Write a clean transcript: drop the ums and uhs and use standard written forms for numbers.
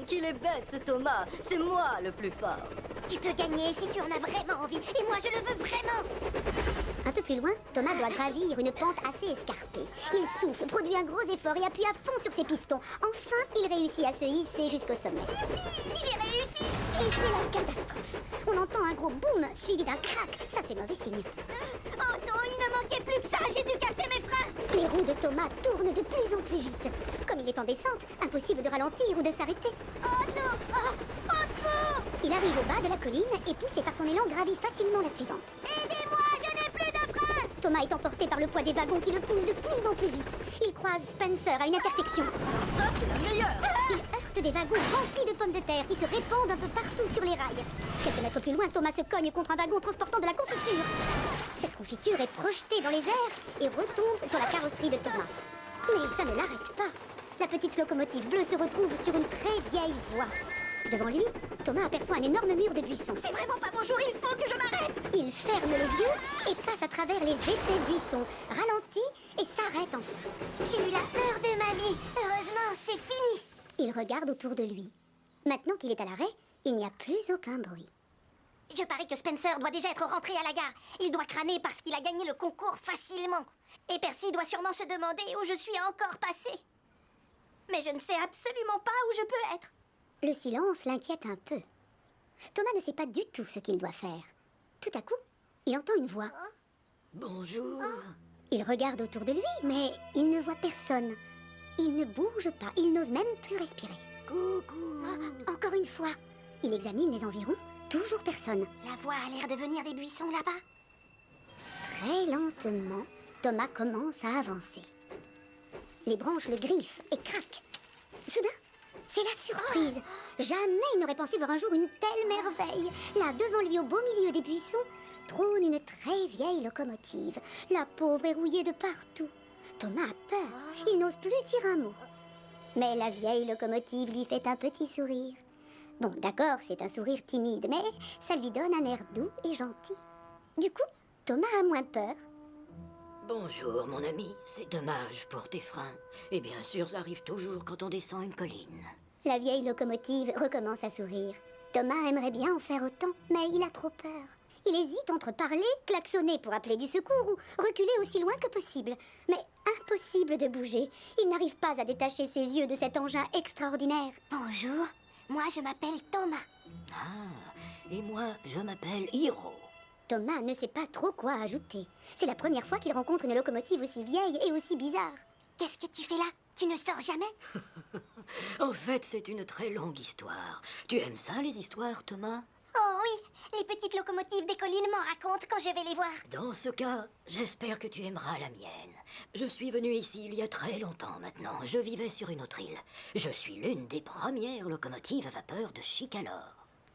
qu'il est bête ce Thomas. C'est moi le plus fort. Tu peux gagner si tu en as vraiment envie, et moi je le veux vraiment. Un peu plus loin, Thomas doit gravir une pente assez escarpée. Il souffle, produit un gros effort et appuie à fond sur ses pistons. Enfin, il réussit à se hisser jusqu'au sommet. Youpi, j'ai réussi. Et c'est la catastrophe. On entend un gros boom suivi d'un crack. Ça, c'est mauvais signe. Oh non, il ne manquait plus que ça, j'ai dû casser mes freins. Les roues de Thomas tournent de plus en plus vite. Comme il est en descente, impossible de ralentir ou de s'arrêter. Oh non, oh, au secours. Il arrive au bas de la colline et, poussé par son élan, gravit facilement la suivante. Aidez-moi, je n'ai plus de freins. Thomas est emporté par le poids des wagons qui le poussent de plus en plus vite. Il croise Spencer à une intersection. Ça, c'est la meilleure. Il heurte des wagons remplis de pommes de terre qui se répandent un peu partout sur les rails. Quelques mètres plus loin, Thomas se cogne contre un wagon transportant de la confiture. Cette confiture est projetée dans les airs et retombe sur la carrosserie de Thomas. Mais ça ne l'arrête pas. La petite locomotive bleue se retrouve sur une très vieille voie. Devant lui, Thomas aperçoit un énorme mur de buissons. C'est vraiment pas mon jour, il faut que je m'arrête. Il ferme les yeux et passe à travers les épais buissons, ralentit et s'arrête enfin. J'ai eu la peur de ma vie. Heureusement, c'est fini. Il regarde autour de lui. Maintenant qu'il est à l'arrêt, il n'y a plus aucun bruit. Je parie que Spencer doit déjà être rentré à la gare. Il doit crâner parce qu'il a gagné le concours facilement. Et Percy doit sûrement se demander où je suis encore passée. Mais je ne sais absolument pas où je peux être. Le silence l'inquiète un peu. Thomas ne sait pas du tout ce qu'il doit faire. Tout à coup, il entend une voix. Bonjour. Il regarde autour de lui, mais il ne voit personne. Il ne bouge pas, il n'ose même plus respirer. Coucou. Encore une fois, il examine les environs, toujours personne. La voix a l'air de venir des buissons là-bas. Très lentement, Thomas commence à avancer. Les branches le griffent et craquent. Soudain, c'est la surprise. Jamais il n'aurait pensé voir un jour une telle merveille. Là, devant lui, au beau milieu des buissons, trône une très vieille locomotive. La pauvre est rouillée de partout. Thomas a peur. Il n'ose plus dire un mot. Mais la vieille locomotive lui fait un petit sourire. Bon, d'accord, c'est un sourire timide, mais ça lui donne un air doux et gentil. Du coup, Thomas a moins peur. Bonjour, mon ami. C'est dommage pour tes freins. Et bien sûr, ça arrive toujours quand on descend une colline. La vieille locomotive recommence à sourire. Thomas aimerait bien en faire autant, mais il a trop peur. Il hésite entre parler, klaxonner pour appeler du secours ou reculer aussi loin que possible. Mais impossible de bouger. Il n'arrive pas à détacher ses yeux de cet engin extraordinaire. Bonjour, moi je m'appelle Thomas. Ah, et moi, je m'appelle Hiro. Thomas ne sait pas trop quoi ajouter. C'est la première fois qu'il rencontre une locomotive aussi vieille et aussi bizarre. Qu'est-ce que tu fais là? Tu ne sors jamais? En fait, c'est une très longue histoire. Tu aimes ça, les histoires, Thomas? Oh oui, les petites locomotives des collines m'en racontent quand je vais les voir. Dans ce cas, j'espère que tu aimeras la mienne. Je suis venue ici il y a très longtemps maintenant. Je vivais sur une autre île. Je suis l'une des premières locomotives à vapeur de Chicalor.